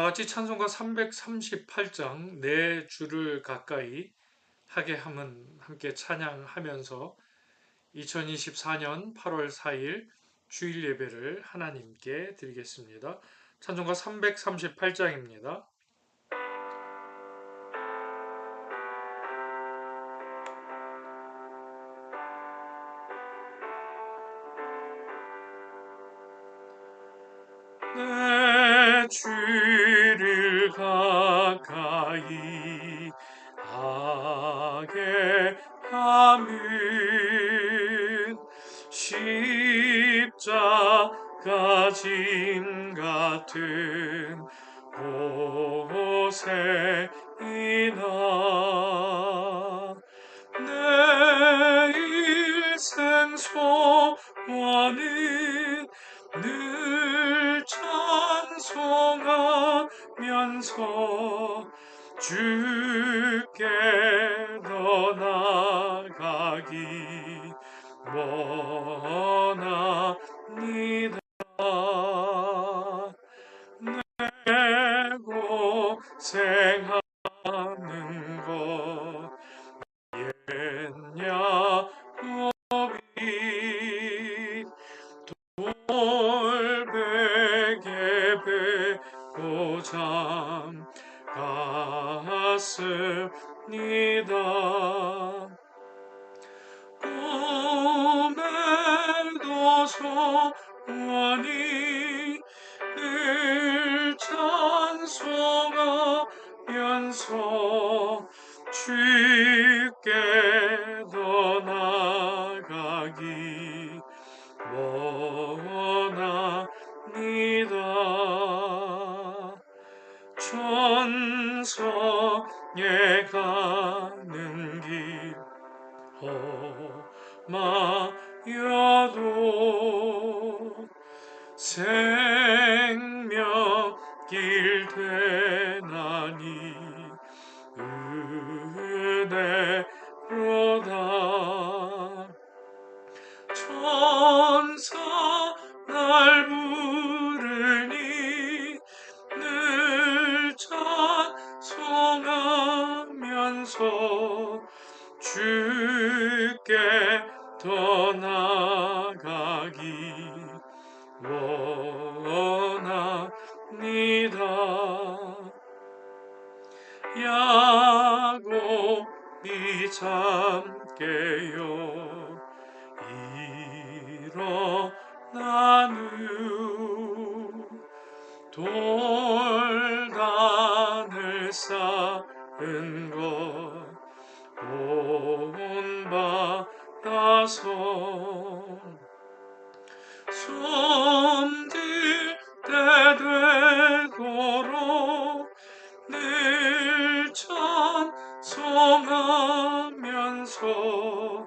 같이 찬송가 338장 내 주를 가까이 하게 함은 함께 찬양하면서 2024년 8월 4일 주일 예배를 하나님께 드리겠습니다. 찬송가 338장입니다. 내 주를 가까이 하게 함은 십자가 짐 같은 곳에이나 내 일생 소원은 늘 찬송하면서 주께 더 나아가기 원합니다. 내 고생하는 것 야곱이 돌베개 베고 잠갔습니다. 꿈에도 소원이 늘 찬송하면서 주께 더 나아가기 원합니다. 천성에 가는 길 험하여도 생명길 되나니 은혜로다. 천사 날 부르니 늘 찬송하면서 주께 더 나아가기 원합니다. 야곱이 잠깨요 일어나누 돌단을 쌓은 것 본받아서 손들 때 되도록 늘 찬송하면서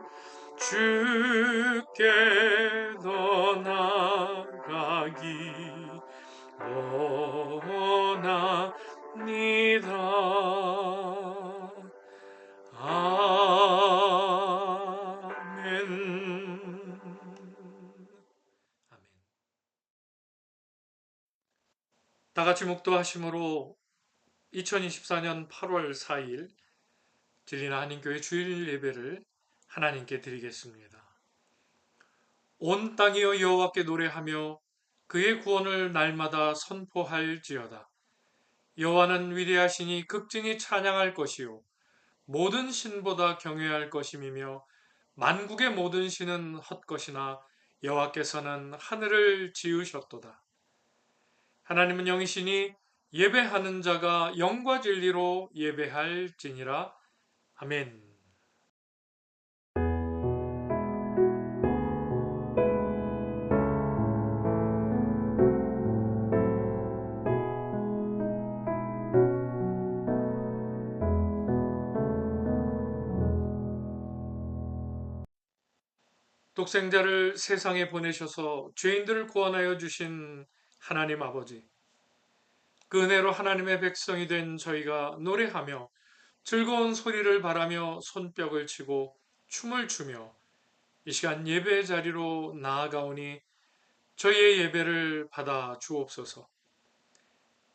주께 더 나아가기 원합니다. 아멘. 다 같이 묵도하심으로 2024년 8월 4일 진리는 한인교회 주일 예배를 하나님께 드리겠습니다. 온 땅이여 여호와께 노래하며 그의 구원을 날마다 선포할지어다. 여호와는 위대하시니 극진히 찬양할 것이요 모든 신보다 경외할 것임이며 만국의 모든 신은 헛것이나 여호와께서는 하늘을 지으셨도다. 하나님은 영이시니 예배하는 자가 영과 진리로 예배할지니라. 아멘. 독생자를 세상에 보내셔서 죄인들을 구원하여 주신 하나님 아버지, 그 은혜로 하나님의 백성이 된 저희가 노래하며 즐거운 소리를 바라며 손뼉을 치고 춤을 추며 이 시간 예배 자리로 나아가오니 저희의 예배를 받아 주옵소서.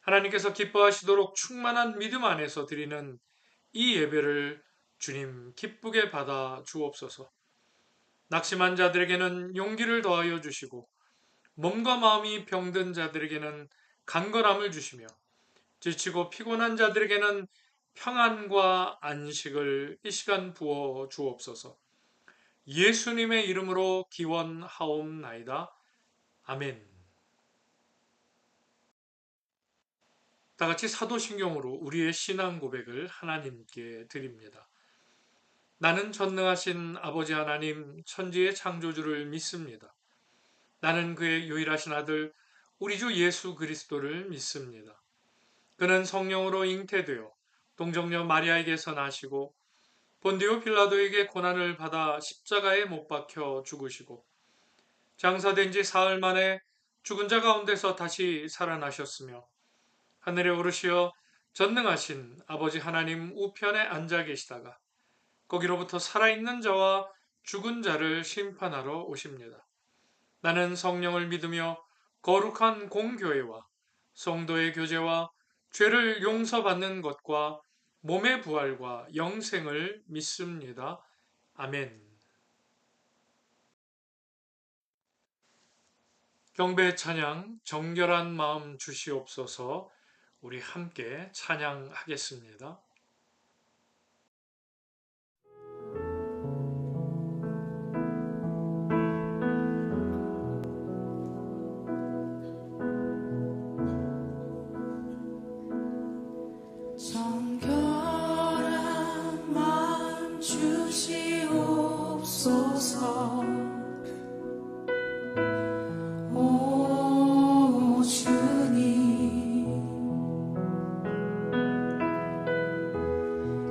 하나님께서 기뻐하시도록 충만한 믿음 안에서 드리는 이 예배를 주님 기쁘게 받아 주옵소서. 낙심한 자들에게는 용기를 더하여 주시고 몸과 마음이 병든 자들에게는 강건함을 주시며 지치고 피곤한 자들에게는 평안과 안식을 이 시간 부어 주옵소서. 예수님의 이름으로 기원하옵나이다. 아멘. 다 같이 사도신경으로 우리의 신앙 고백을 하나님께 드립니다. 나는 전능하신 아버지 하나님 천지의 창조주를 믿습니다. 나는 그의 유일하신 아들 우리 주 예수 그리스도를 믿습니다. 그는 성령으로 잉태되어 동정녀 마리아에게서 나시고 본디오 빌라도에게 고난을 받아 십자가에 못 박혀 죽으시고 장사된 지 사흘 만에 죽은 자 가운데서 다시 살아나셨으며 하늘에 오르시어 전능하신 아버지 하나님 우편에 앉아 계시다가 거기로부터 살아있는 자와 죽은 자를 심판하러 오십니다. 나는 성령을 믿으며 거룩한 공교회와 성도의 교제와 죄를 용서받는 것과 몸의 부활과 영생을 믿습니다. 아멘. 경배 찬양 정결한 마음 주시옵소서. 우리 함께 찬양하겠습니다. 정결한 마음 주시옵소서. 오 주님,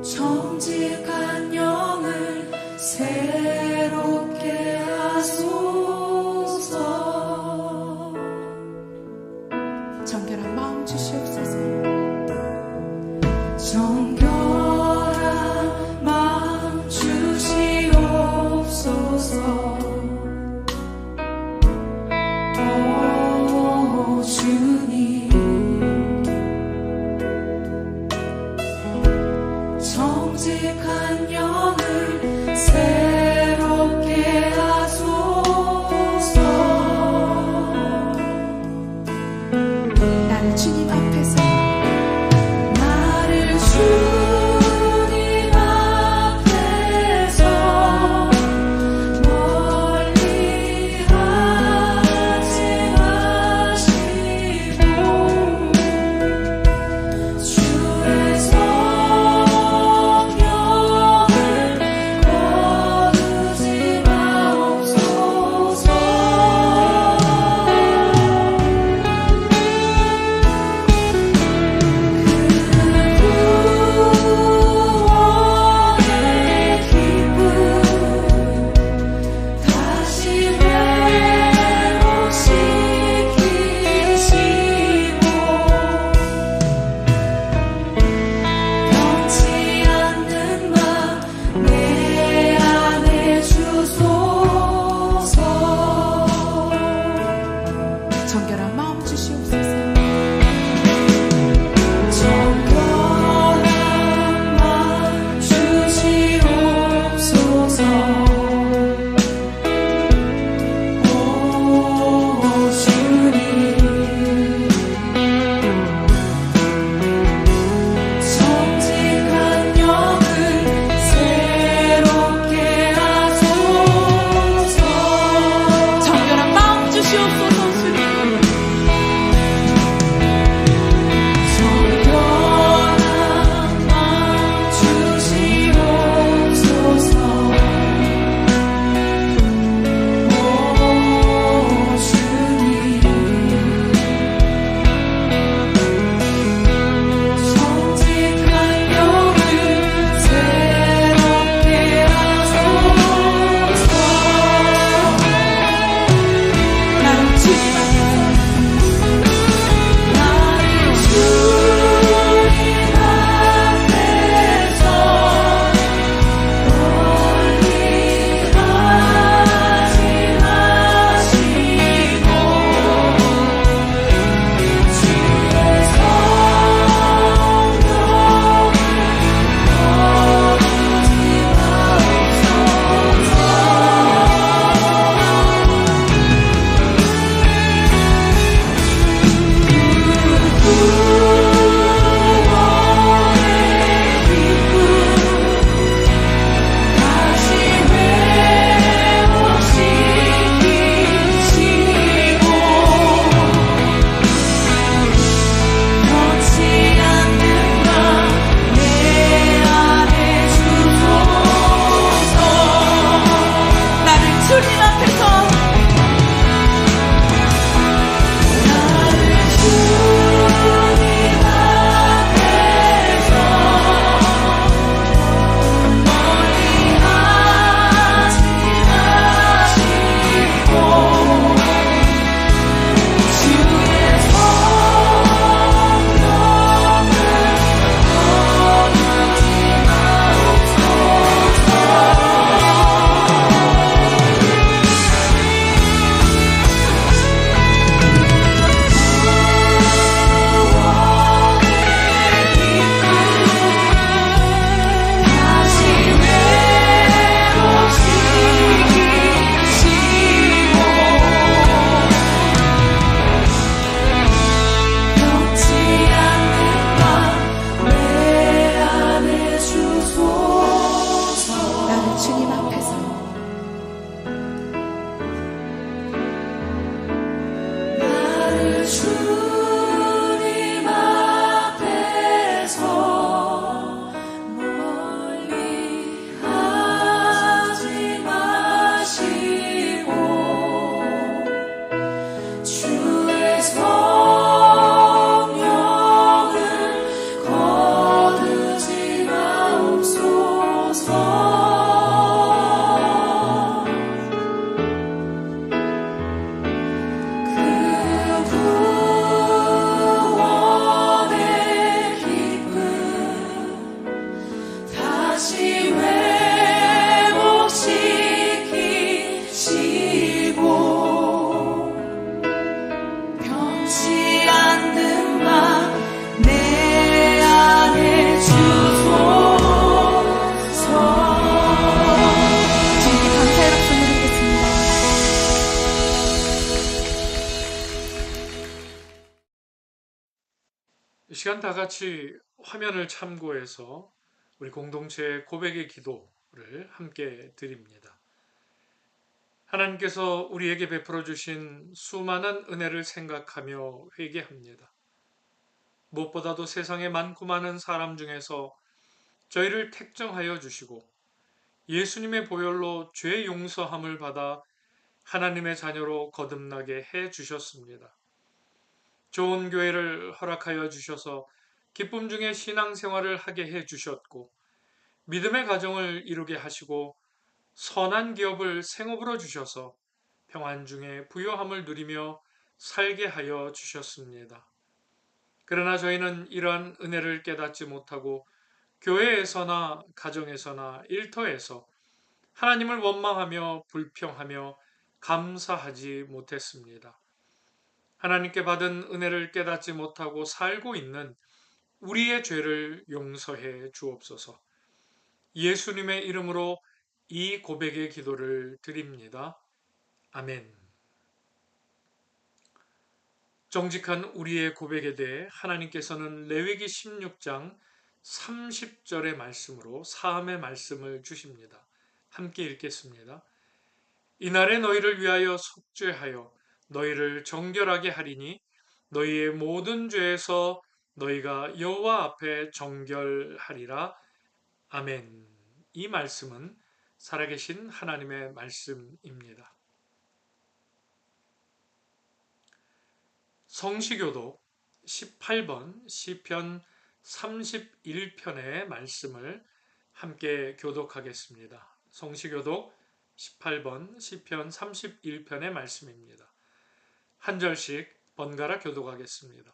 정직한 영을 새롭게 하소서. 정결한 마음 주시옵소서. 정결한 마음 주시옵소서. 오 주님, 정직한 영을 새롭게 하소서. 나는 주님 앞에서 주님 앞에서 멀리 하지 마시고 주의 성령을 멀리 하지 마시고 주의 성령을 거두지 마옵소서. 다시 회복시키시고 변치 않는 마 내 안에 주소서. 주님께 감사의 박수 드리겠습니다. 이 시간 다 같이 화면을 참고해서 우리 공동체 고백의 기도를 함께 드립니다. 하나님께서 우리에게 베풀어 주신 수많은 은혜를 생각하며 회개합니다. 무엇보다도 세상에 많고 많은 사람 중에서 저희를 택정하여 주시고 예수님의 보혈로 죄 용서함을 받아 하나님의 자녀로 거듭나게 해 주셨습니다. 좋은 교회를 허락하여 주셔서 기쁨 중에 신앙생활을 하게 해 주셨고 믿음의 가정을 이루게 하시고 선한 기업을 생업으로 주셔서 평안 중에 부요함을 누리며 살게 하여 주셨습니다. 그러나 저희는 이러한 은혜를 깨닫지 못하고 교회에서나 가정에서나 일터에서 하나님을 원망하며 불평하며 감사하지 못했습니다. 하나님께 받은 은혜를 깨닫지 못하고 살고 있는 우리의 죄를 용서해 주옵소서. 예수님의 이름으로 이 고백의 기도를 드립니다. 아멘. 정직한 우리의 고백에 대해 하나님께서는 레위기 16장 30절의 말씀으로 사함의 말씀을 주십니다. 함께 읽겠습니다. 이날에 너희를 위하여 속죄하여 너희를 정결하게 하리니 너희의 모든 죄에서 너희가 여호와 앞에 정결하리라. 아멘. 이 말씀은 살아계신 하나님의 말씀입니다. 성시교독 18번 시편 31편의 말씀을 함께 교독하겠습니다. 성시교독 18번 시편 31편의 말씀입니다. 한 절씩 번갈아 교독하겠습니다.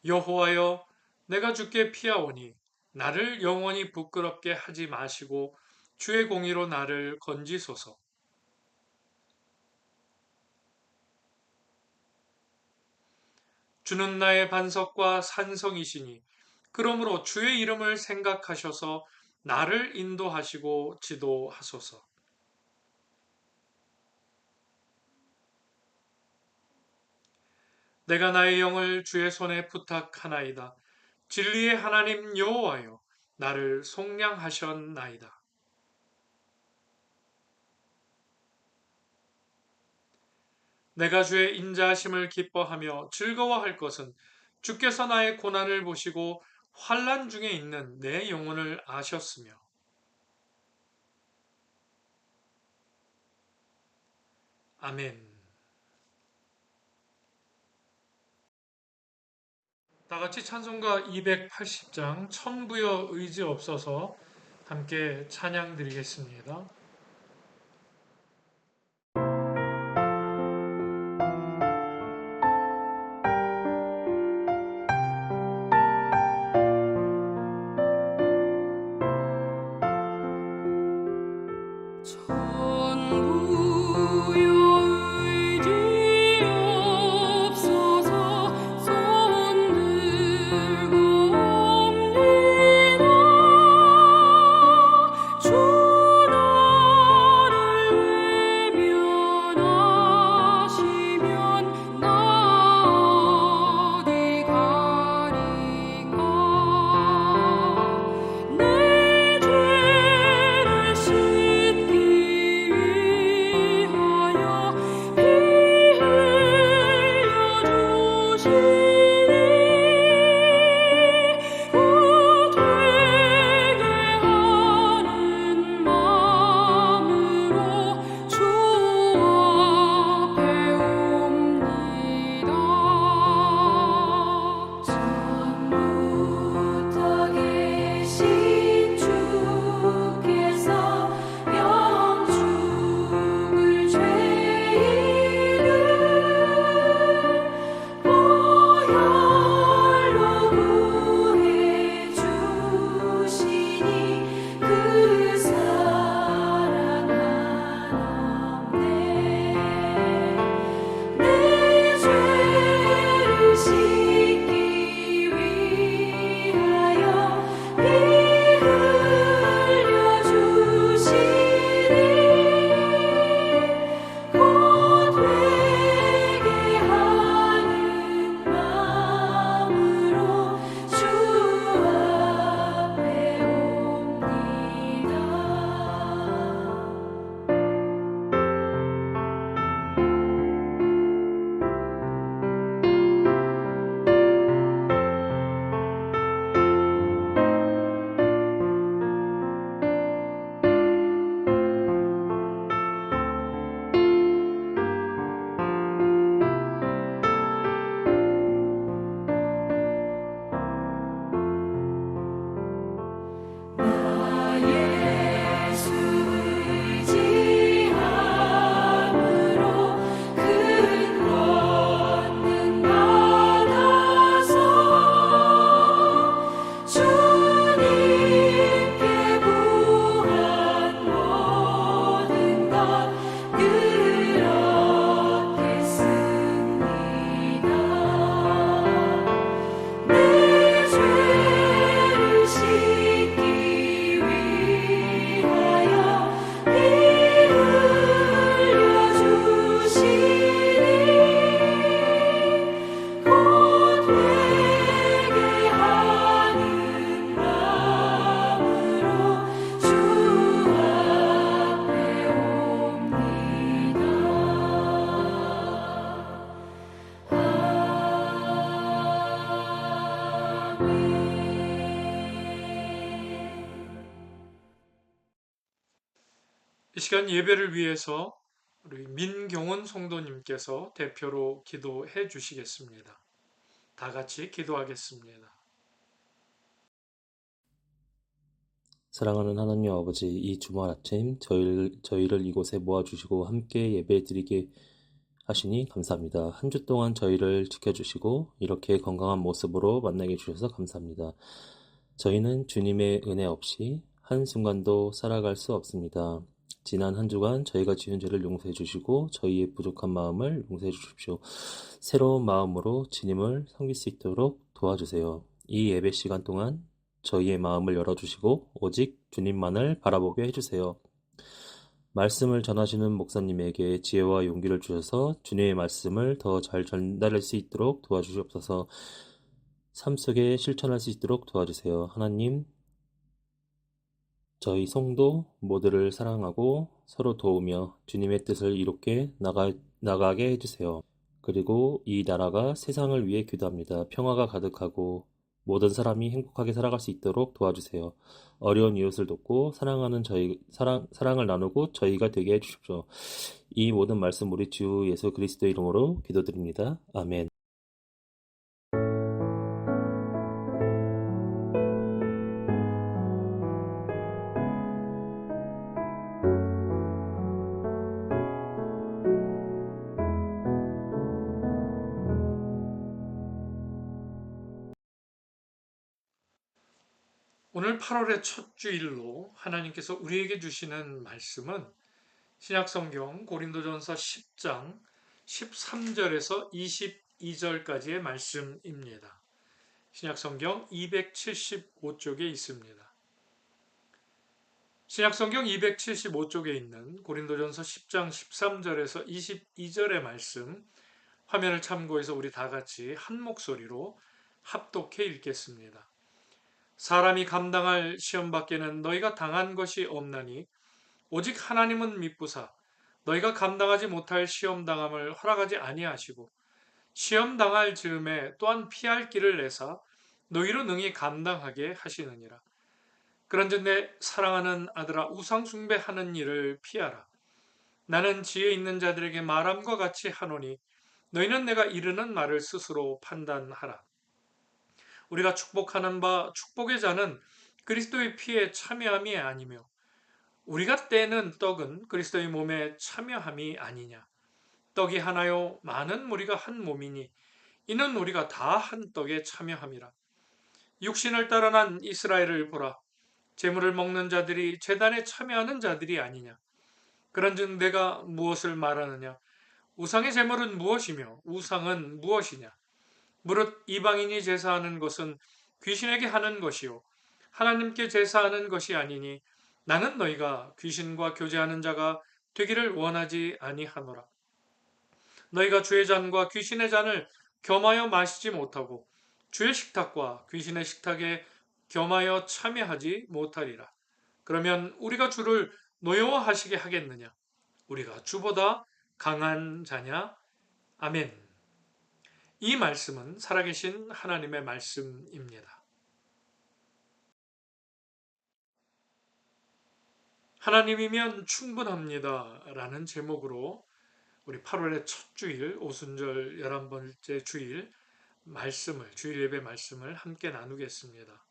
여호와여, 내가 주께 피하오니 나를 영원히 부끄럽게 하지 마시고 주의 공의로 나를 건지소서. 주는 나의 반석과 산성이시니 그러므로 주의 이름을 생각하셔서 나를 인도하시고 지도하소서. 내가 나의 영을 주의 손에 부탁하나이다. 진리의 하나님 여호와여, 나를 속량하셨나이다. 내가 주의 인자하심을 기뻐하며 즐거워할 것은 주께서 나의 고난을 보시고 환난 중에 있는 내 영혼을 아셨으며 아멘. 다 같이 찬송가 280장 천부여 의지 없어서 함께 찬양 드리겠습니다. 주나 이 시간 예배를 위해서 우리 민경원 성도님께서 대표로 기도해 주시겠습니다. 다 같이 기도하겠습니다. 사랑하는 하나님 아버지, 이 주말 아침 저희를 이곳에 모아주시고 함께 예배드리게 하시니 감사합니다. 한 주 동안 저희를 지켜주시고 이렇게 건강한 모습으로 만나게 해주셔서 감사합니다. 저희는 주님의 은혜 없이 한순간도 살아갈 수 없습니다. 지난 한 주간 저희가 지은 죄를 용서해 주시고 저희의 부족한 마음을 용서해 주십시오. 새로운 마음으로 주님을 섬길 수 있도록 도와주세요. 이 예배 시간 동안 저희의 마음을 열어주시고 오직 주님만을 바라보게 해주세요. 말씀을 전하시는 목사님에게 지혜와 용기를 주셔서 주님의 말씀을 더 잘 전달할 수 있도록 도와주시옵소서. 삶 속에 실천할 수 있도록 도와주세요. 하나님, 저희 성도 모두를 사랑하고 서로 도우며 주님의 뜻을 이롭게 나가게 해주세요. 그리고 이 나라가 세상을 위해 기도합니다. 평화가 가득하고 모든 사람이 행복하게 살아갈 수 있도록 도와주세요. 어려운 이웃을 돕고 사랑을 나누고 저희가 되게 해주십시오. 이 모든 말씀 우리 주 예수 그리스도 이름으로 기도드립니다. 아멘. 오늘 8월의 첫 주일로 하나님께서 우리에게 주시는 말씀은 신약성경 고린도전서 10장 13절에서 22절까지의 말씀입니다. 신약성경 275쪽에 있습니다. 신약성경 275쪽에 있는 고린도전서 10장 13절에서 22절의 말씀, 화면을 참고해서 우리 다 같이 한 목소리로 합독해 읽겠습니다. 사람이 감당할 시험밖에는 너희가 당한 것이 없나니 오직 하나님은 미쁘사 너희가 감당하지 못할 시험당함을 허락하지 아니하시고 시험당할 즈음에 또한 피할 길을 내사 너희로 능히 감당하게 하시느니라. 그런즉 내 사랑하는 아들아, 우상 숭배하는 일을 피하라. 나는 지혜 있는 자들에게 말함과 같이 하노니 너희는 내가 이르는 말을 스스로 판단하라. 우리가 축복하는 바 축복의 자는 그리스도의 피에 참여함이 아니며 우리가 떼는 떡은 그리스도의 몸에 참여함이 아니냐. 떡이 하나요 많은 무리가 한 몸이니 이는 우리가 다 한 떡에 참여함이라. 육신을 따라 난 이스라엘을 보라. 제물을 먹는 자들이 제단에 참여하는 자들이 아니냐. 그런즉 내가 무엇을 말하느냐. 우상의 제물은 무엇이며 우상은 무엇이냐. 무릇 이방인이 제사하는 것은 귀신에게 하는 것이요 하나님께 제사하는 것이 아니니 나는 너희가 귀신과 교제하는 자가 되기를 원하지 아니하노라. 너희가 주의 잔과 귀신의 잔을 겸하여 마시지 못하고 주의 식탁과 귀신의 식탁에 겸하여 참여하지 못하리라. 그러면 우리가 주를 노여워하시게 하겠느냐? 우리가 주보다 강한 자냐? 아멘. 이 말씀은 살아계신 하나님의 말씀입니다. 하나님이면 충분합니다. 라는 제목으로 우리 8월의 첫 주일, 오순절 11번째 주일 주일 예배 말씀을 함께 나누겠습니다.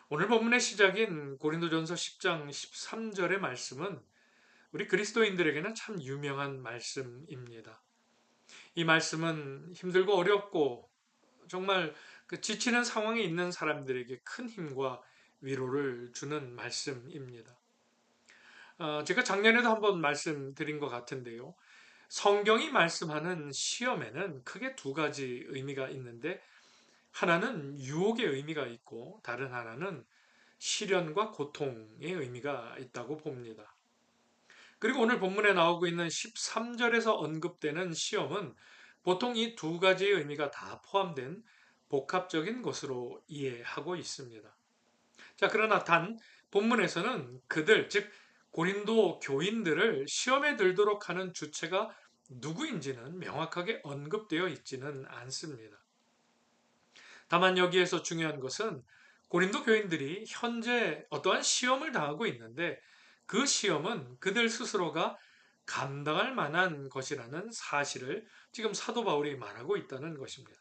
오늘 본문의 시작인 고린도전서 10장 13절의 말씀은 우리 그리스도인들에게는 참 유명한 말씀입니다. 이 말씀은 힘들고 어렵고 정말 지치는 상황에 있는 사람들에게 큰 힘과 위로를 주는 말씀입니다. 제가 작년에도 한번 말씀드린 것 같은데요. 성경이 말씀하는 시험에는 크게 두 가지 의미가 있는데 하나는 유혹의 의미가 있고 다른 하나는 시련과 고통의 의미가 있다고 봅니다. 그리고 오늘 본문에 나오고 있는 13절에서 언급되는 시험은 보통 이 두 가지의 의미가 다 포함된 복합적인 것으로 이해하고 있습니다. 자, 그러나 단 본문에서는 그들, 즉 고린도 교인들을 시험에 들도록 하는 주체가 누구인지는 명확하게 언급되어 있지는 않습니다. 다만 여기에서 중요한 것은 고린도 교인들이 현재 어떠한 시험을 당하고 있는데 그 시험은 그들 스스로가 감당할 만한 것이라는 사실을 지금 사도 바울이 말하고 있다는 것입니다.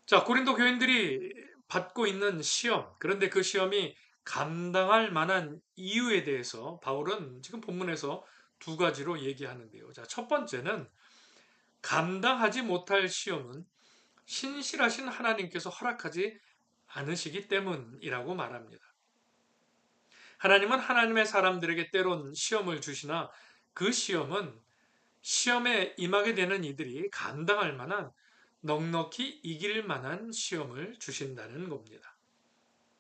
자, 고린도 교인들이 받고 있는 시험, 그런데 그 시험이 감당할 만한 이유에 대해서 바울은 지금 본문에서 두 가지로 얘기하는데요. 자, 첫 번째는 감당하지 못할 시험은 신실하신 하나님께서 허락하지 않으시기 때문이라고 말합니다. 하나님은 하나님의 사람들에게 때론 시험을 주시나 그 시험은 시험에 임하게 되는 이들이 감당할 만한 넉넉히 이길 만한 시험을 주신다는 겁니다.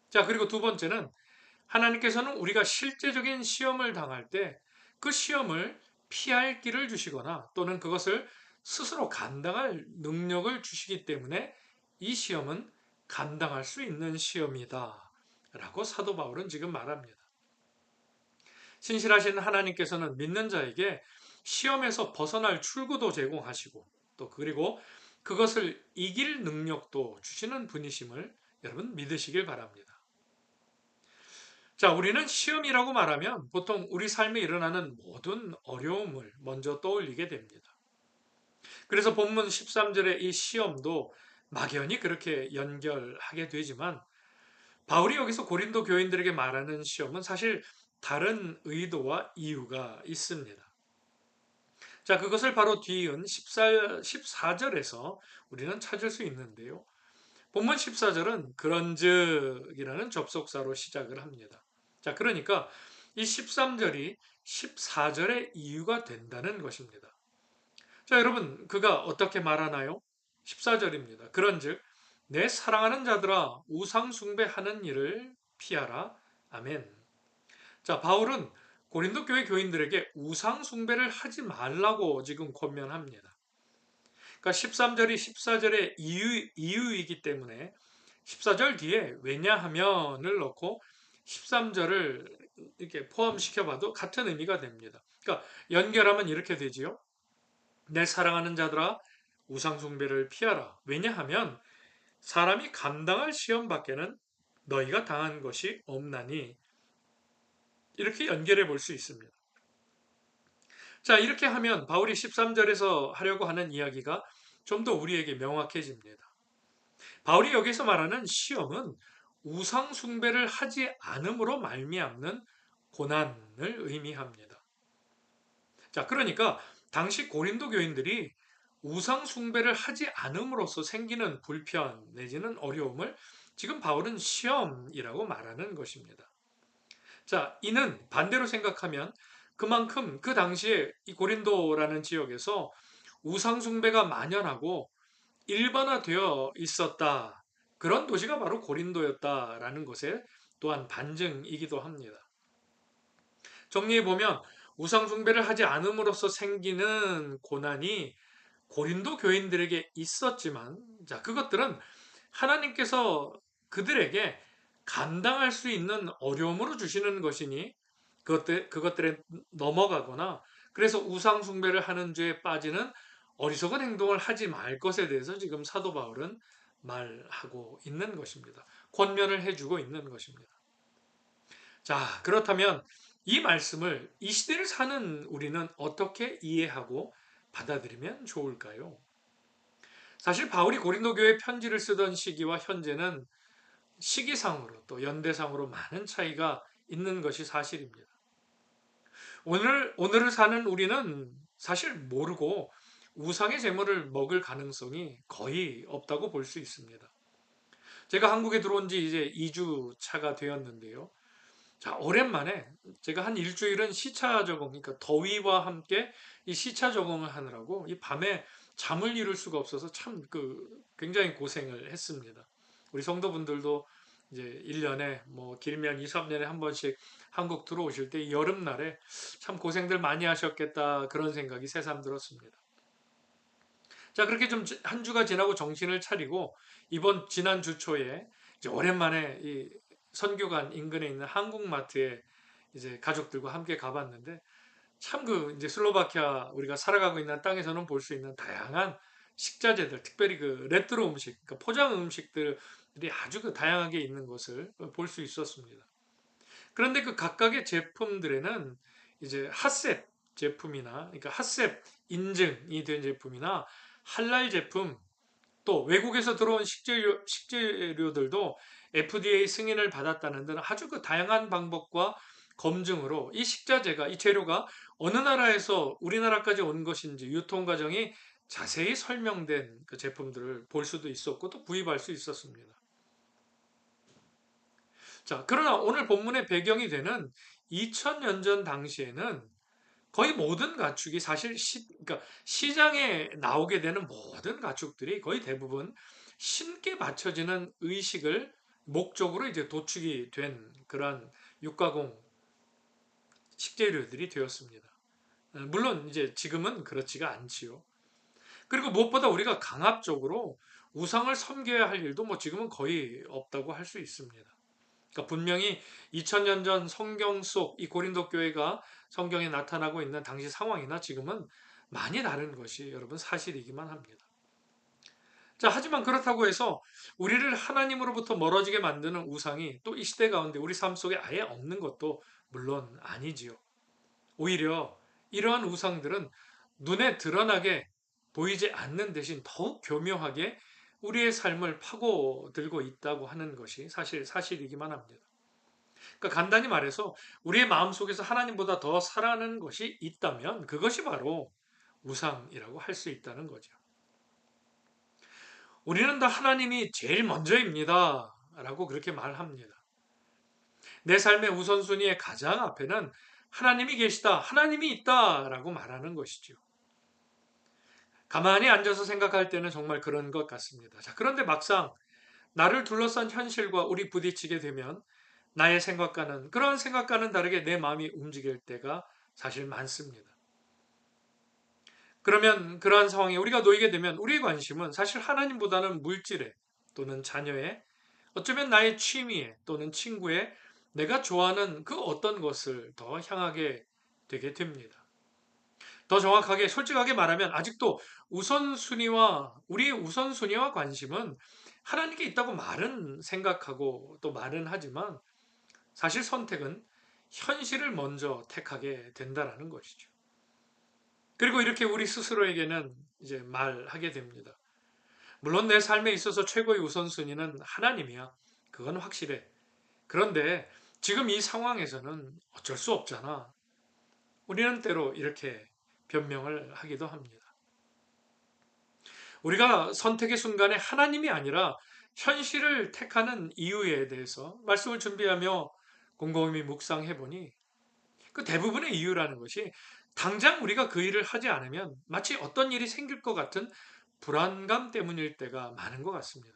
자, 그리고 두 번째는 하나님께서는 우리가 실제적인 시험을 당할 때 그 시험을 피할 길을 주시거나 또는 그것을 스스로 감당할 능력을 주시기 때문에 이 시험은 감당할 수 있는 시험이다 라고 사도 바울은 지금 말합니다. 신실하신 하나님께서는 믿는 자에게 시험에서 벗어날 출구도 제공하시고 또 그리고 그것을 이길 능력도 주시는 분이심을 여러분 믿으시길 바랍니다. 자, 우리는 시험이라고 말하면 보통 우리 삶에 일어나는 모든 어려움을 먼저 떠올리게 됩니다. 그래서 본문 13절의 이 시험도 막연히 그렇게 연결하게 되지만 바울이 여기서 고린도 교인들에게 말하는 시험은 사실 다른 의도와 이유가 있습니다. 자, 그것을 바로 뒤이은 14절에서 우리는 찾을 수 있는데요. 본문 14절은 그런즉이라는 접속사로 시작을 합니다. 자, 그러니까 이 13절이 14절의 이유가 된다는 것입니다. 자, 여러분, 그가 어떻게 말하나요? 14절입니다. 그런즉 내 사랑하는 자들아 우상 숭배하는 일을 피하라. 아멘. 자, 바울은 고린도 교회 교인들에게 우상 숭배를 하지 말라고 지금 권면합니다. 그러니까 13절이 14절의 이유이기 때문에 14절 뒤에 왜냐하면을 넣고 13절을 이렇게 포함시켜 봐도 같은 의미가 됩니다. 그러니까 연결하면 이렇게 되지요. 내 사랑하는 자들아 우상 숭배를 피하라. 왜냐하면 사람이 감당할 시험 밖에는 너희가 당한 것이 없나니 이렇게 연결해 볼 수 있습니다. 자, 이렇게 하면 바울이 13절에서 하려고 하는 이야기가 좀 더 우리에게 명확해집니다. 바울이 여기서 말하는 시험은 우상 숭배를 하지 않음으로 말미암는 고난을 의미합니다. 자, 그러니까 당시 고린도 교인들이 우상 숭배를 하지 않음으로써 생기는 불편 내지는 어려움을 지금 바울은 시험이라고 말하는 것입니다. 자, 이는 반대로 생각하면 그만큼 그 당시에 이 고린도라는 지역에서 우상숭배가 만연하고 일반화되어 있었다. 그런 도시가 바로 고린도였다라는 것에 또한 반증이기도 합니다. 정리해보면 우상숭배를 하지 않음으로써 생기는 고난이 고린도 교인들에게 있었지만, 자, 그것들은 하나님께서 그들에게 감당할 수 있는 어려움으로 주시는 것이니 그것들에 넘어가거나 그래서 우상숭배를 하는 죄에 빠지는 어리석은 행동을 하지 말 것에 대해서 지금 사도 바울은 말하고 있는 것입니다. 권면을 해주고 있는 것입니다. 자, 그렇다면 이 말씀을 이 시대를 사는 우리는 어떻게 이해하고 받아들이면 좋을까요? 사실 바울이 고린도 교회 편지를 쓰던 시기와 현재는 시기상으로 또 연대상으로 많은 차이가 있는 것이 사실입니다. 오늘을 사는 우리는 사실 모르고 우상의 제물을 먹을 가능성이 거의 없다고 볼 수 있습니다. 제가 한국에 들어온 지 이제 2주 차가 되었는데요. 자, 오랜만에 제가 한 일주일은 시차 적응, 그러니까 더위와 함께 이 시차 적응을 하느라고 이 밤에 잠을 이룰 수가 없어서 참 굉장히 고생을 했습니다. 우리 성도분들도 이제 1년에 뭐 길면 2, 3년에 한 번씩 한국 들어오실 때 여름날에 참 고생들 많이 하셨겠다 그런 생각이 새삼 들었습니다. 자, 그렇게 좀 한 주가 지나고 정신을 차리고 이번 지난 주 초에 이제 오랜만에 이 선교관 인근에 있는 한국마트에 이제 가족들과 함께 가봤는데 참 이제 슬로바키아 우리가 살아가고 있는 땅에서는 볼 수 있는 다양한 식자재들, 특별히 레트로 음식, 그러니까 포장 음식들이 아주 다양하게 있는 것을 볼 수 있었습니다. 그런데 그 각각의 제품들에는 이제 핫셉 제품이나, 그러니까 핫셉 인증이 된 제품이나 할랄 제품, 또 외국에서 들어온 식재료들도 FDA 승인을 받았다는 등 아주 그 다양한 방법과 검증으로 이 식자재가, 이 재료가 어느 나라에서 우리나라까지 온 것인지 유통 과정이 자세히 설명된 그 제품들을 볼 수도 있었고 또 구입할 수 있었습니다. 자, 그러나 오늘 본문의 배경이 되는 2000년 전 당시에는 거의 모든 가축이 사실 그러니까 시장에 나오게 되는 모든 가축들이 거의 대부분 신께 바쳐지는 의식을 목적으로 이제 도축이 된 그러한 육가공 식재료들이 되었습니다. 물론 이제 지금은 그렇지가 않지요. 그리고 무엇보다 우리가 강압적으로 우상을 섬겨야 할 일도 뭐 지금은 거의 없다고 할 수 있습니다. 그러니까 분명히 2000년 전 성경 속 이 고린도 교회가 성경에 나타나고 있는 당시 상황이나 지금은 많이 다른 것이 여러분 사실이기만 합니다. 자, 하지만 그렇다고 해서 우리를 하나님으로부터 멀어지게 만드는 우상이 또 이 시대 가운데 우리 삶 속에 아예 없는 것도 물론 아니지요. 오히려 이러한 우상들은 눈에 드러나게 보이지 않는 대신 더욱 교묘하게 우리의 삶을 파고들고 있다고 하는 것이 사실이기만 합니다. 그러니까 간단히 말해서 우리의 마음속에서 하나님보다 더 사랑하는 것이 있다면 그것이 바로 우상이라고 할 수 있다는 거죠. 우리는 다 하나님이 제일 먼저입니다. 라고 그렇게 말합니다. 내 삶의 우선순위의 가장 앞에는 하나님이 계시다, 하나님이 있다 라고 말하는 것이죠. 가만히 앉아서 생각할 때는 정말 그런 것 같습니다. 자, 그런데 막상 나를 둘러싼 현실과 우리 부딪히게 되면 나의 생각과는, 그러한 생각과는 다르게 내 마음이 움직일 때가 사실 많습니다. 그러면 그러한 상황에 우리가 놓이게 되면 우리의 관심은 사실 하나님보다는 물질에 또는 자녀에, 어쩌면 나의 취미에 또는 친구에, 내가 좋아하는 그 어떤 것을 더 향하게 되게 됩니다. 더 정확하게 솔직하게 말하면 아직도 우리의 우선순위와 관심은 하나님께 있다고 말은 생각하고 또 말은 하지만 사실 선택은 현실을 먼저 택하게 된다라는 것이죠. 그리고 이렇게 우리 스스로에게는 이제 말하게 됩니다. 물론 내 삶에 있어서 최고의 우선순위는 하나님이야. 그건 확실해. 그런데 지금 이 상황에서는 어쩔 수 없잖아. 우리는 때로 이렇게 변명을 하기도 합니다. 우리가 선택의 순간에 하나님이 아니라 현실을 택하는 이유에 대해서 말씀을 준비하며 곰곰이 묵상해 보니 그 대부분의 이유라는 것이 당장 우리가 그 일을 하지 않으면 마치 어떤 일이 생길 것 같은 불안감 때문일 때가 많은 것 같습니다.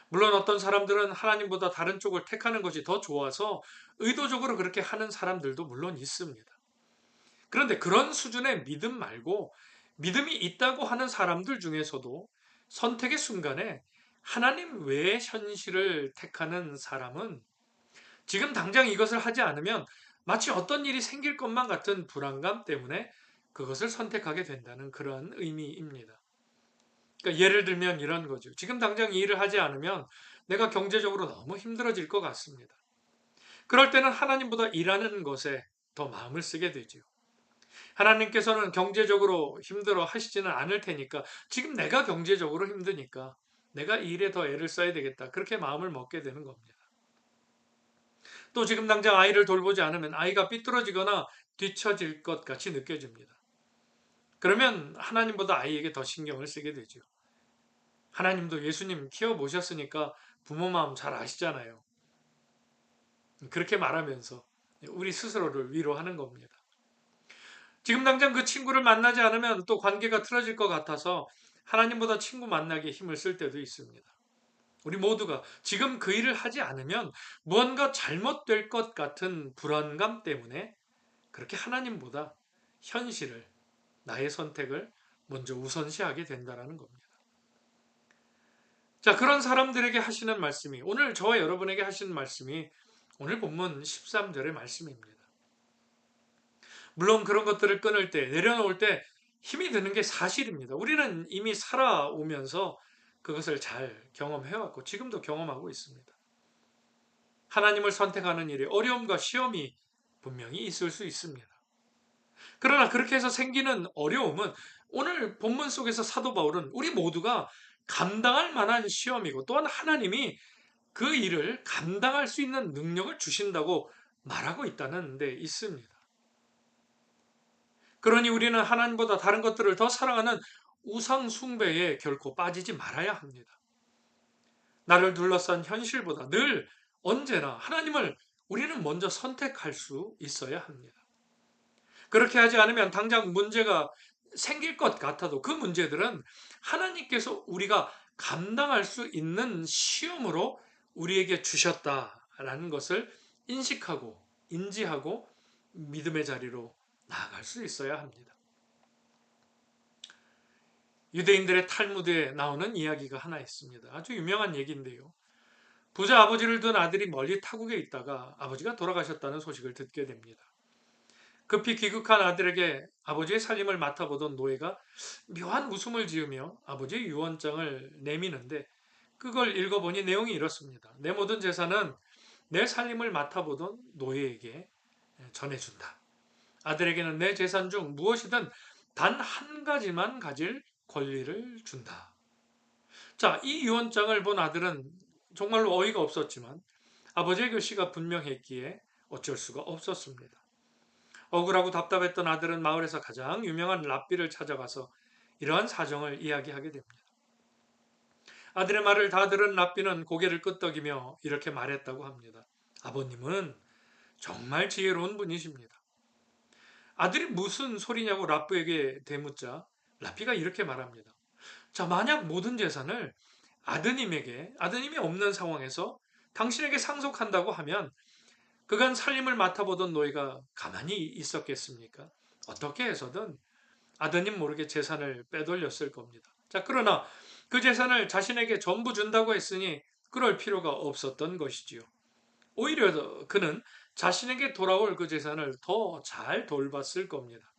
물론 어떤 사람들은 하나님보다 다른 쪽을 택하는 것이 더 좋아서 의도적으로 그렇게 하는 사람들도 물론 있습니다. 그런데 그런 수준의 믿음 말고 믿음이 있다고 하는 사람들 중에서도 선택의 순간에 하나님 외의 현실을 택하는 사람은 지금 당장 이것을 하지 않으면 마치 어떤 일이 생길 것만 같은 불안감 때문에 그것을 선택하게 된다는 그런 의미입니다. 그러니까 예를 들면 이런 거죠. 지금 당장 이 일을 하지 않으면 내가 경제적으로 너무 힘들어질 것 같습니다. 그럴 때는 하나님보다 일하는 것에 더 마음을 쓰게 되죠. 하나님께서는 경제적으로 힘들어 하시지는 않을 테니까 지금 내가 경제적으로 힘드니까 내가 이 일에 더 애를 써야 되겠다. 그렇게 마음을 먹게 되는 겁니다. 또 지금 당장 아이를 돌보지 않으면 아이가 삐뚤어지거나 뒤처질 것 같이 느껴집니다. 그러면 하나님보다 아이에게 더 신경을 쓰게 되죠. 하나님도 예수님 키워보셨으니까 부모 마음 잘 아시잖아요. 그렇게 말하면서 우리 스스로를 위로하는 겁니다. 지금 당장 그 친구를 만나지 않으면 또 관계가 틀어질 것 같아서 하나님보다 친구 만나기에 힘을 쓸 때도 있습니다. 우리 모두가 지금 그 일을 하지 않으면 무언가 잘못될 것 같은 불안감 때문에 그렇게 하나님보다 현실을, 나의 선택을 먼저 우선시하게 된다는 겁니다. 자, 그런 사람들에게 하시는 말씀이, 오늘 저와 여러분에게 하시는 말씀이 오늘 본문 13절의 말씀입니다. 물론 그런 것들을 끊을 때, 내려놓을 때 힘이 드는 게 사실입니다. 우리는 이미 살아오면서 그것을 잘 경험해왔고 지금도 경험하고 있습니다. 하나님을 선택하는 일에 어려움과 시험이 분명히 있을 수 있습니다. 그러나 그렇게 해서 생기는 어려움은 오늘 본문 속에서 사도 바울은 우리 모두가 감당할 만한 시험이고 또한 하나님이 그 일을 감당할 수 있는 능력을 주신다고 말하고 있다는 데 있습니다. 그러니 우리는 하나님보다 다른 것들을 더 사랑하는 우상 숭배에 결코 빠지지 말아야 합니다. 나를 둘러싼 현실보다 늘 언제나 하나님을 우리는 먼저 선택할 수 있어야 합니다. 그렇게 하지 않으면 당장 문제가 생길 것 같아도 그 문제들은 하나님께서 우리가 감당할 수 있는 시험으로 우리에게 주셨다라는 것을 인식하고 인지하고 믿음의 자리로 나아갈 수 있어야 합니다. 유대인들의 탈무드에 나오는 이야기가 하나 있습니다. 아주 유명한 얘기인데요. 부자 아버지를 둔 아들이 멀리 타국에 있다가 아버지가 돌아가셨다는 소식을 듣게 됩니다. 급히 귀국한 아들에게 아버지의 살림을 맡아보던 노예가 묘한 웃음을 지으며 아버지의 유언장을 내미는데 그걸 읽어보니 내용이 이렇습니다. 내 모든 재산은 내 살림을 맡아보던 노예에게 전해준다. 아들에게는 내 재산 중 무엇이든 단 한 가지만 가질 권리를 준다. 자, 이 유언장을 본 아들은 정말로 어이가 없었지만 아버지의 글씨가 분명했기에 어쩔 수가 없었습니다. 억울하고 답답했던 아들은 마을에서 가장 유명한 랍비를 찾아가서 이러한 사정을 이야기하게 됩니다. 아들의 말을 다 들은 랍비는 고개를 끄덕이며 이렇게 말했다고 합니다. 아버님은 정말 지혜로운 분이십니다. 아들이 무슨 소리냐고 랍비에게 대묻자 랍비가 이렇게 말합니다. 자, 만약 모든 재산을 아드님이 없는 상황에서 당신에게 상속한다고 하면 그간 살림을 맡아보던 노예가 가만히 있었겠습니까? 어떻게 해서든 아드님 모르게 재산을 빼돌렸을 겁니다. 자, 그러나 그 재산을 자신에게 전부 준다고 했으니 그럴 필요가 없었던 것이지요. 오히려 그는 자신에게 돌아올 그 재산을 더 잘 돌봤을 겁니다.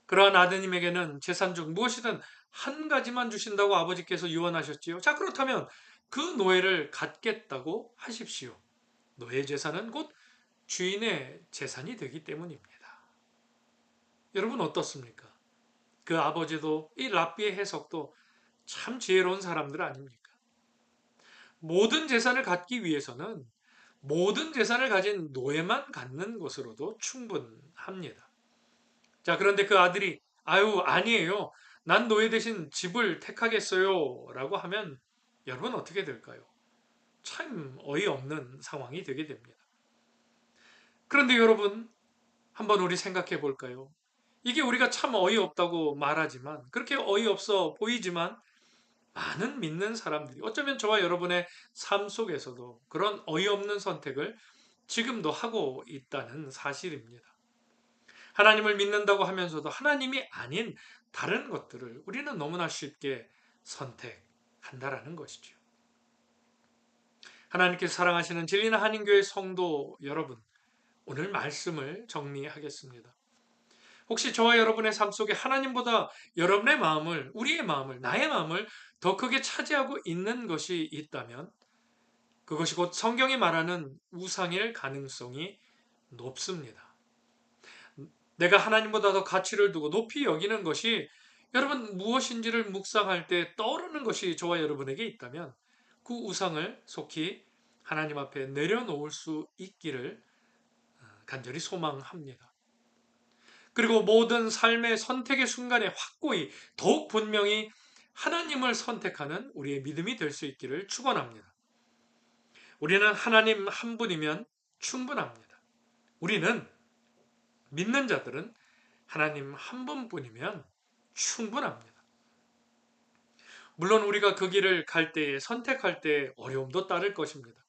그러한 아드님에게는 재산 중 무엇이든 한 가지만 주신다고 아버지께서 유언하셨지요. 자, 그렇다면 그 노예를 갖겠다고 하십시오. 노예 재산은 곧 주인의 재산이 되기 때문입니다. 여러분 어떻습니까? 그 아버지도 이 랍비의 해석도 참 지혜로운 사람들 아닙니까? 모든 재산을 갖기 위해서는 모든 재산을 가진 노예만 갖는 것으로도 충분합니다. 자, 그런데 그 아들이 아유, 아니에요. 난 노예 대신 집을 택하겠어요. 라고 하면 여러분 어떻게 될까요? 참 어이없는 상황이 되게 됩니다. 그런데 여러분, 한번 우리 생각해 볼까요? 이게 우리가 참 어이없다고 말하지만, 그렇게 어이없어 보이지만, 많은 믿는 사람들이 어쩌면 저와 여러분의 삶 속에서도 그런 어이없는 선택을 지금도 하고 있다는 사실입니다. 하나님을 믿는다고 하면서도 하나님이 아닌 다른 것들을 우리는 너무나 쉽게 선택한다라는 것이죠. 하나님께서 사랑하시는 진리나 한인교회 성도 여러분, 오늘 말씀을 정리하겠습니다. 혹시 저와 여러분의 삶 속에 하나님보다 여러분의 마음을, 우리의 마음을, 나의 마음을 더 크게 차지하고 있는 것이 있다면 그것이 곧 성경이 말하는 우상일 가능성이 높습니다. 내가 하나님보다 더 가치를 두고 높이 여기는 것이 여러분 무엇인지를 묵상할 때 떠오르는 것이 저와 여러분에게 있다면 그 우상을 속히 하나님 앞에 내려놓을 수 있기를 간절히 소망합니다. 그리고 모든 삶의 선택의 순간에 확고히 더욱 분명히 하나님을 선택하는 우리의 믿음이 될 수 있기를 축원합니다. 우리는 하나님 한 분이면 충분합니다. 우리는 믿는 자들은 하나님 한 분뿐이면 충분합니다. 물론 우리가 그 길을 갈 때에 선택할 때 어려움도 따를 것입니다.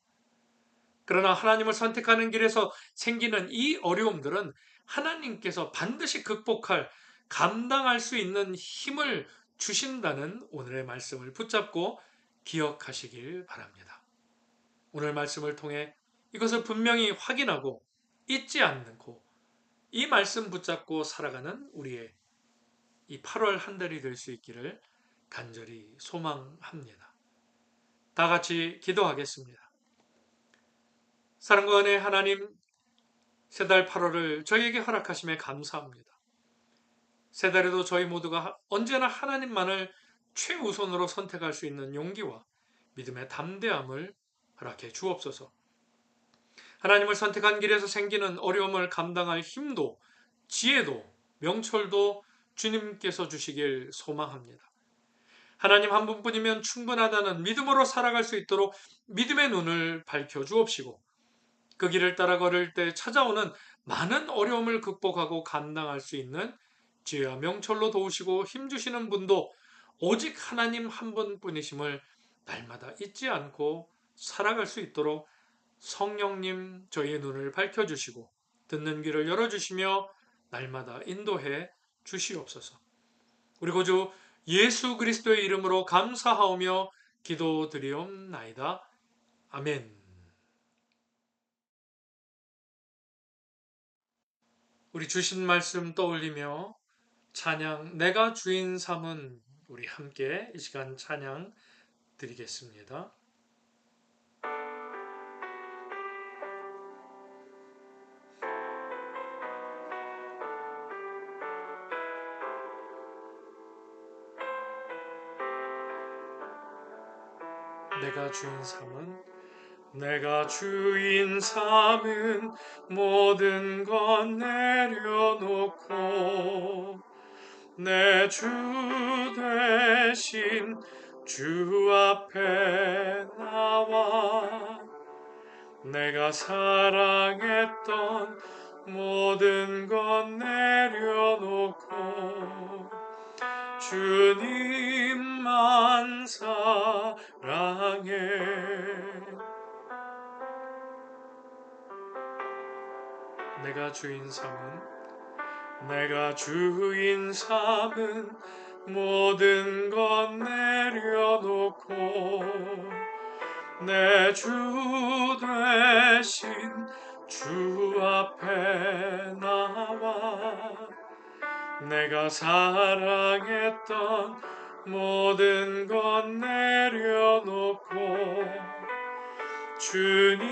그러나 하나님을 선택하는 길에서 생기는 이 어려움들은 하나님께서 반드시 극복할, 감당할 수 있는 힘을 주신다는 오늘의 말씀을 붙잡고 기억하시길 바랍니다. 오늘 말씀을 통해 이것을 분명히 확인하고 잊지 않고 이 말씀 붙잡고 살아가는 우리의 이 8월 한 달이 될 수 있기를 간절히 소망합니다. 다 같이 기도하겠습니다. 사랑과 은혜 하나님, 새 달 8월을 저희에게 허락하심에 감사합니다. 새 달에도 저희 모두가 언제나 하나님만을 최우선으로 선택할 수 있는 용기와 믿음의 담대함을 허락해 주옵소서. 하나님을 선택한 길에서 생기는 어려움을 감당할 힘도 지혜도 명철도 주님께서 주시길 소망합니다. 하나님 한 분뿐이면 충분하다는 믿음으로 살아갈 수 있도록 믿음의 눈을 밝혀 주옵시고, 그 길을 따라 걸을 때 찾아오는 많은 어려움을 극복하고 감당할 수 있는 지혜와 명철로 도우시고 힘주시는 분도 오직 하나님 한 분뿐이심을 날마다 잊지 않고 살아갈 수 있도록 성령님 저희의 눈을 밝혀주시고 듣는 귀를 열어주시며 날마다 인도해 주시옵소서. 우리 구주 예수 그리스도의 이름으로 감사하오며 기도드리옵나이다. 아멘. 우리 주신 말씀 떠올리며 찬양 내가 주인 삼은 우리 함께 이 시간 찬양 드리겠습니다. 내가 주인 삼은 내가 주인 삼은 모든 것 내려놓고 내 주 대신 주 앞에 나와 내가 사랑했던 모든 것 내려놓고 주님만 사랑해. 내가 주인 삼은 모든 것 내려놓고 내 주 대신 주 앞에 나와 내가 사랑했던 모든 것 내려놓고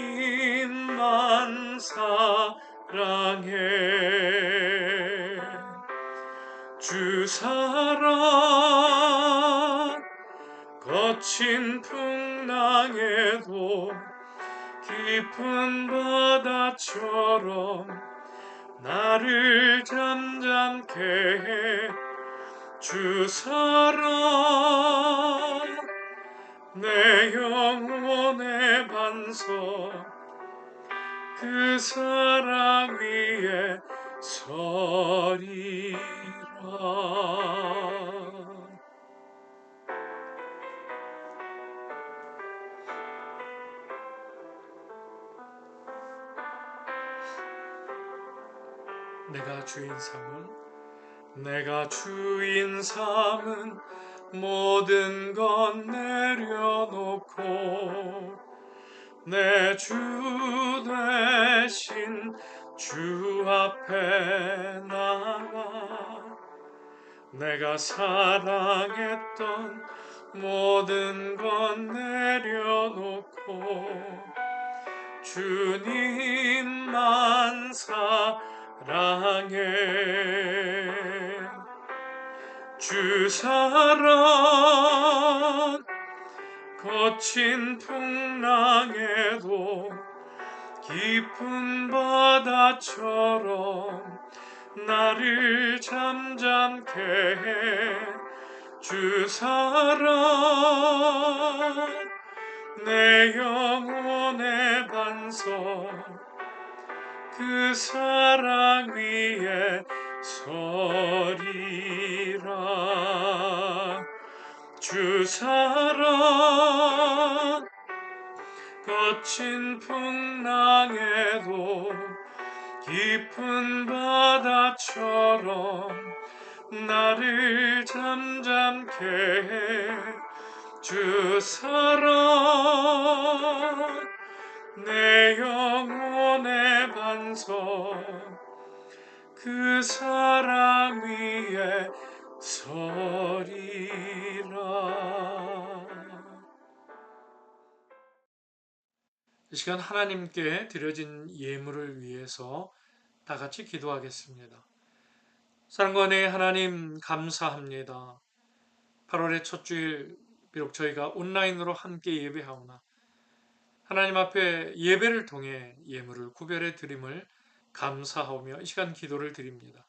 주님만 사랑해. 주 사랑 거친 풍랑에도 깊은 바다처럼 나를 잠잠케 해. 주 사랑 내 영혼의 반석 그 사랑 위에 서리라. 내가 주인 삼은 모든 것 내려놓고 내 주 대신 주 앞에 나와 내가 사랑했던 모든 것 내려놓고 주님만 사랑해. 주 사랑 거친 풍랑에도 깊은 바다처럼 나를 잠잠케 해. 주 사랑 내 영혼의 반석 그 사랑 위에 서리라. 주 사랑 거친 풍랑에도 깊은 바다처럼 나를 잠잠케 해. 주 사랑 내 영혼의 반석 그 사랑 위에 서리라. 이 시간 하나님께 드려진 예물을 위해서 다 같이 기도하겠습니다. 사랑과 은혜의 하나님 감사합니다. 8월의 첫 주일 비록 저희가 온라인으로 함께 예배하오나 하나님 앞에 예배를 통해 예물을 구별해 드림을 감사하며 이 시간 기도를 드립니다.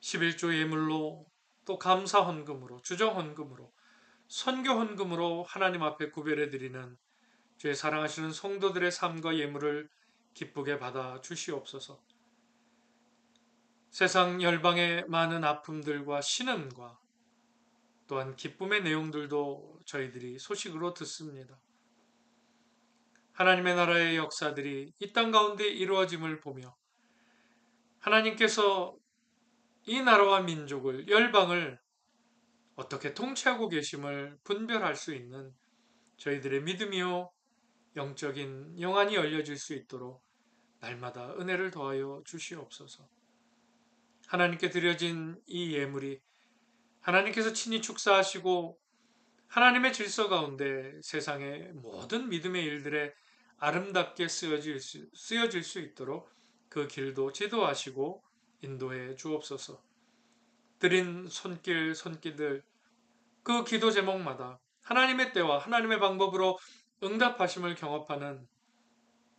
11조 예물로 또 감사 헌금으로 주정 헌금으로 선교 헌금으로 하나님 앞에 구별해 드리는 주의 사랑하시는 성도들의 삶과 예물을 기쁘게 받아 주시옵소서. 세상 열방의 많은 아픔들과 신음과 또한 기쁨의 내용들도 저희들이 소식으로 듣습니다. 하나님의 나라의 역사들이 이 땅 가운데 이루어짐을 보며 하나님께서 이 나라와 민족을, 열방을 어떻게 통치하고 계심을 분별할 수 있는 저희들의 믿음이요 영적인 영안이 열려질 수 있도록 날마다 은혜를 더하여 주시옵소서. 하나님께 드려진 이 예물이 하나님께서 친히 축사하시고 하나님의 질서 가운데 세상의 모든 믿음의 일들에 아름답게 쓰여질 수 있도록 그 길도 지도하시고 인도해 주옵소서. 드린 손길들 그 기도 제목마다 하나님의 때와 하나님의 방법으로 응답하심을 경험하는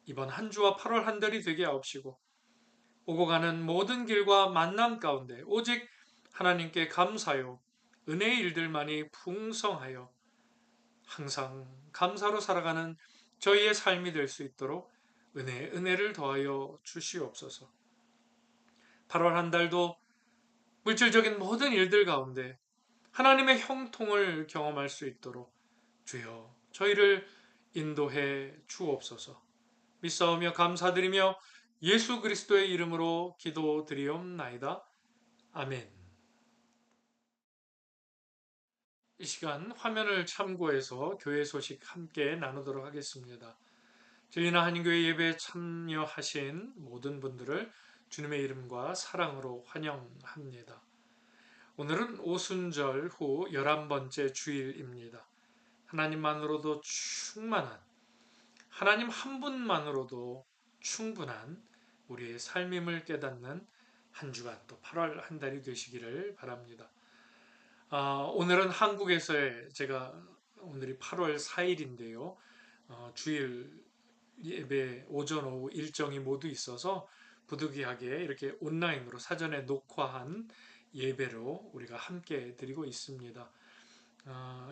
이번 한 주와 8월 한 달이 되게 하옵시고 오고 가는 모든 길과 만남 가운데 오직 하나님께 감사요 은혜의 일들만이 풍성하여 항상 감사로 살아가는 저희의 삶이 될 수 있도록 은혜를 더하여 주시옵소서. 8월 한 달도 물질적인 모든 일들 가운데 하나님의 형통을 경험할 수 있도록 주여 저희를 인도해 주옵소서. 믿사오며 감사드리며 예수 그리스도의 이름으로 기도드리옵나이다. 아멘. 이 시간 화면을 참고해서 교회 소식 함께 나누도록 하겠습니다. 저희나 한인교회 예배에 참여하신 모든 분들을 주님의 이름과 사랑으로 환영합니다. 오늘은 오순절 후 11번째 주일입니다. 하나님만으로도 충만한, 하나님 한 분만으로도 충분한 우리의 삶임을 깨닫는 한 주간 또 8월 한 달이 되시기를 바랍니다. 오늘은 한국에서의 제가 오늘이 8월 4일인데요. 주일 예배 오전 오후 일정이 모두 있어서 부득이하게 이렇게 온라인으로 사전에 녹화한 예배로 우리가 함께 드리고 있습니다.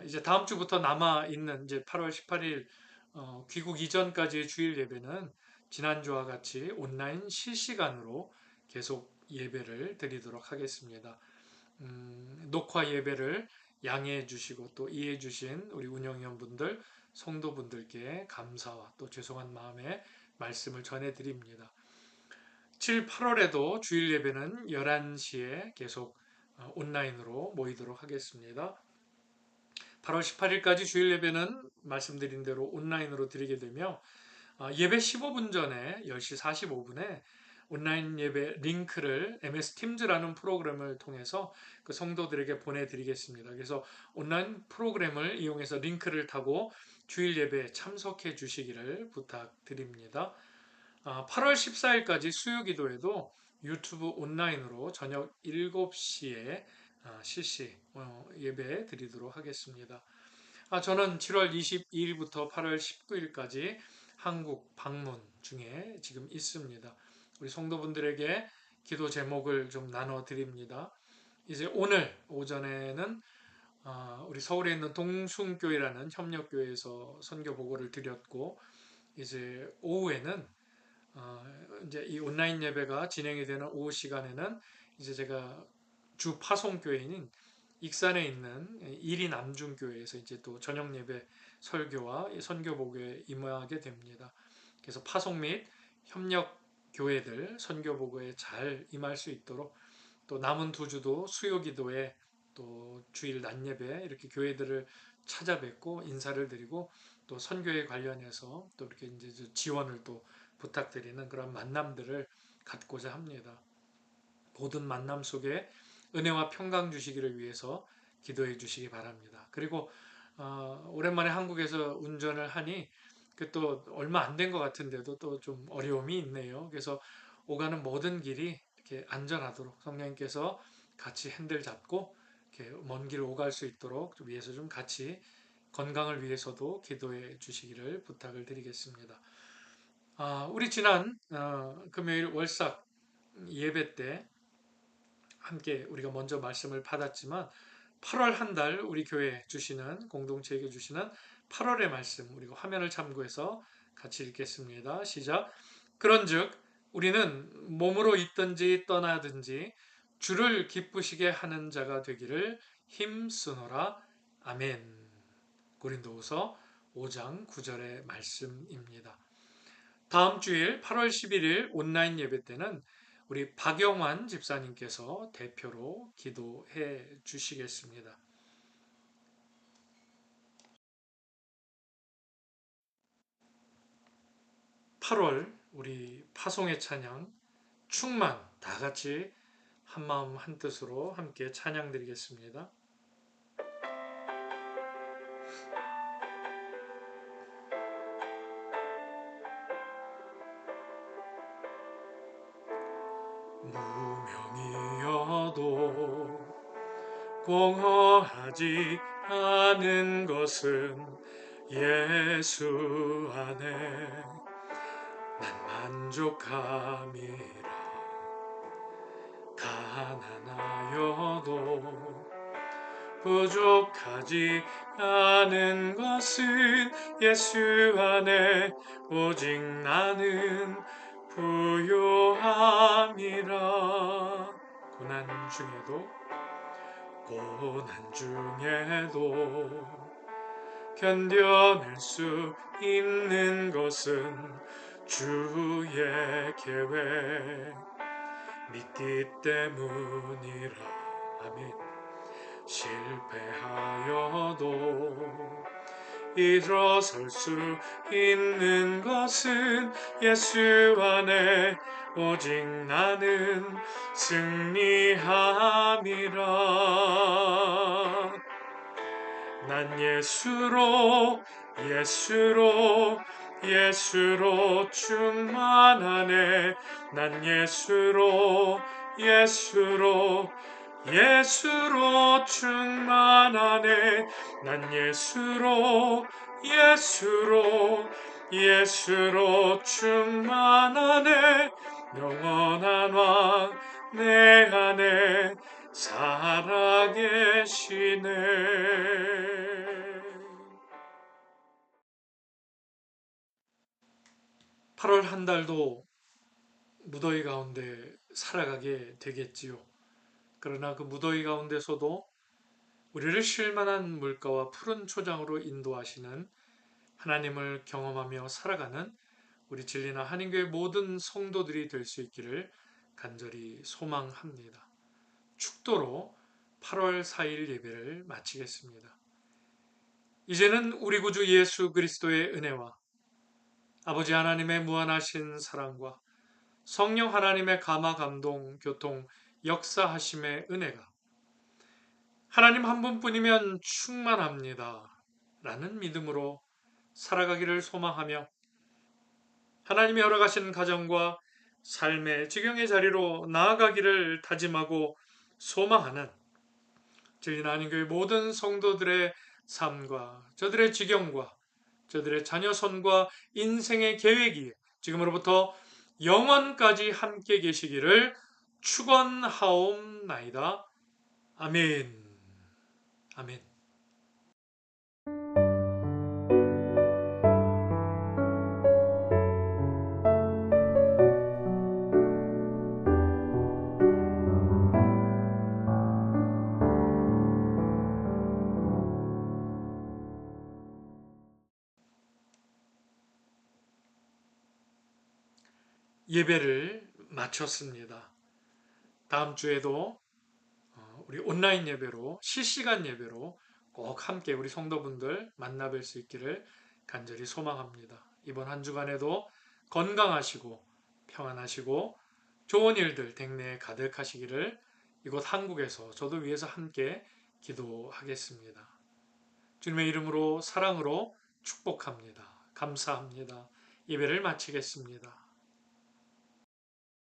이제 다음 주부터 남아 있는 이제 8월 18일 귀국 이전까지의 주일 예배는 지난주와 같이 온라인 실시간으로 계속 예배를 드리도록 하겠습니다. 녹화 예배를 양해해 주시고 또 이해해 주신 우리 운영위원분들, 성도분들께 감사와 또 죄송한 마음에 말씀을 전해 드립니다. 7, 8월에도 주일 예배는 11시에 계속 온라인으로 모이도록 하겠습니다. 8월 18일까지 주일 예배는 말씀드린 대로 온라인으로 드리게 되며 예배 15분 전에 10시 45분에 온라인 예배 링크를 MS 팀즈라는 프로그램을 통해서 그 성도들에게 보내드리겠습니다. 그래서 온라인 프로그램을 이용해서 링크를 타고 주일 예배에 참석해 주시기를 부탁드립니다. 8월 14일까지 수요기도에도 유튜브 온라인으로 저녁 7시에 실시 예배 드리도록 하겠습니다. 저는 7월 22일부터 8월 19일까지 한국 방문 중에 지금 있습니다. 우리 성도분들에게 기도 제목을 좀 나눠 드립니다. 이제 오늘 오전에는 우리 서울에 있는 동숭교회라는 협력교회에서 선교 보고를 드렸고 이제 오후에는 이제 이 온라인 예배가 진행이 되는 오후 시간에는 이제 제가 주 파송교회인 익산에 있는 이리 남중교회에서 이제 또 저녁 예배 설교와 선교 보고에 임하게 됩니다. 그래서 파송 및 협력 교회들 선교 보고에 잘 임할 수 있도록 또 남은 두 주도 수요 기도에 또 주일 낮 예배 이렇게 교회들을 찾아뵙고 인사를 드리고 또 선교에 관련해서 또 이렇게 이제 지원을 또 부탁드리는 그런 만남들을 갖고자 합니다. 모든 만남 속에 은혜와 평강 주시기를 위해서 기도해 주시기 바랍니다. 그리고 오랜만에 한국에서 운전을 하니 그 또 얼마 안 된 것 같은데도 또 좀 어려움이 있네요. 그래서 오가는 모든 길이 이렇게 안전하도록 성령님께서 같이 핸들 잡고 이렇게 먼 길 오갈 수 있도록 좀 위해서 좀 같이 건강을 위해서도 기도해 주시기를 부탁을 드리겠습니다. 우리 지난 금요일 월삭 예배 때 함께 우리가 먼저 말씀을 받았지만 8월 한 달 우리 교회 주시는 공동체에게 주시는 8월의 말씀 우리가 화면을 참고해서 같이 읽겠습니다. 시작. 그런즉 우리는 몸으로 있든지 떠나든지 주를 기쁘시게 하는 자가 되기를 힘쓰노라. 아멘. 고린도후서 5장 9절의 말씀입니다. 다음 주일 8월 11일 온라인 예배 때는 우리 박영환 집사님께서 대표로 기도해 주시겠습니다. 8월 우리 파송의 찬양 충만 다 같이 한마음 한뜻으로 함께 찬양 드리겠습니다. 무명이어도 공허하지 않은 것은 예수 안에 난 만족함이라. 가난하여도 부족하지 않은 것은 예수 안에 오직 나는 부요함이라. 고난 중에도 견뎌낼 수 있는 것은 주의 계획 믿기 때문이라. 아멘. 실패하여도 일어설 수 있는 것은 예수 안에 오직 나는 승리함이라. 난 예수로 충만하네. 난 예수로 충만하네. 난 예수로 충만하네. 영원한 왕 내 안에 살아계시네. 8월 한 달도 무더위 가운데 살아가게 되겠지요. 그러나 그 무더위 가운데서도 우리를 쉴만한 물가와 푸른 초장으로 인도하시는 하나님을 경험하며 살아가는 우리 진리나 한인교회 모든 성도들이 될 수 있기를 간절히 소망합니다. 축도로 8월 4일 예배를 마치겠습니다. 이제는 우리 구주 예수 그리스도의 은혜와 아버지 하나님의 무한하신 사랑과 성령 하나님의 감화 감동 교통 역사하심의 은혜가 하나님 한 분뿐이면 충만합니다 라는 믿음으로 살아가기를 소망하며 하나님이 허락하신 가정과 삶의 지경의 자리로 나아가기를 다짐하고 소망하는 진리 한인교회 모든 성도들의 삶과 저들의 지경과 저들의 자녀선과 인생의 계획이 지금으로부터 영원까지 함께 계시기를 축원하옵나이다. 아멘. 아멘. 예배를 마쳤습니다. 다음 주에도 우리 온라인 예배로 실시간 예배로 꼭 함께 우리 성도분들 만나 뵐 수 있기를 간절히 소망합니다. 이번 한 주간에도 건강하시고 평안하시고 좋은 일들 댁내에 가득하시기를 이곳 한국에서 저도 위해서 함께 기도하겠습니다. 주님의 이름으로 사랑으로 축복합니다. 감사합니다. 예배를 마치겠습니다.